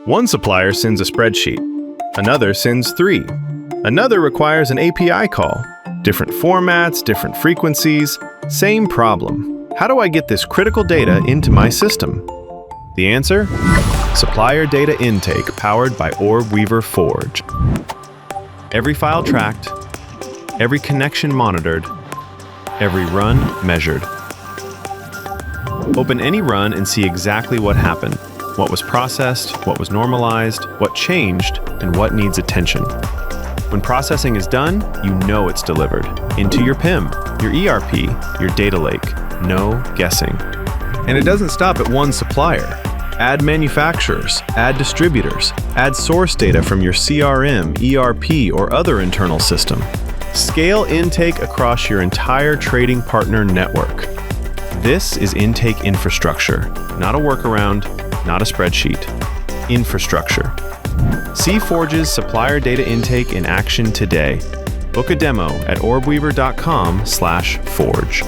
One supplier sends a spreadsheet. Another sends 3. Another requires an API call. Different formats, different frequencies, same problem. How do I get this critical data into my system? The answer? Supplier Data Intake, powered by Orbweaver FORGE. Every file tracked, every connection monitored, every run measured. Open any run and see exactly what happened, what was processed, what was normalized, what changed, and what needs attention. When processing is done, you know it's delivered. Into your PIM, your ERP, your data lake. No guessing. And it doesn't stop at one supplier. Add manufacturers, add distributors, add source data from your CRM, ERP, or other internal system. Scale intake across your entire trading partner network. This is intake infrastructure, not a workaround, not a spreadsheet. Infrastructure. See Forge's Supplier Data Intake in action today. Book a demo at orbweaver.com/forge.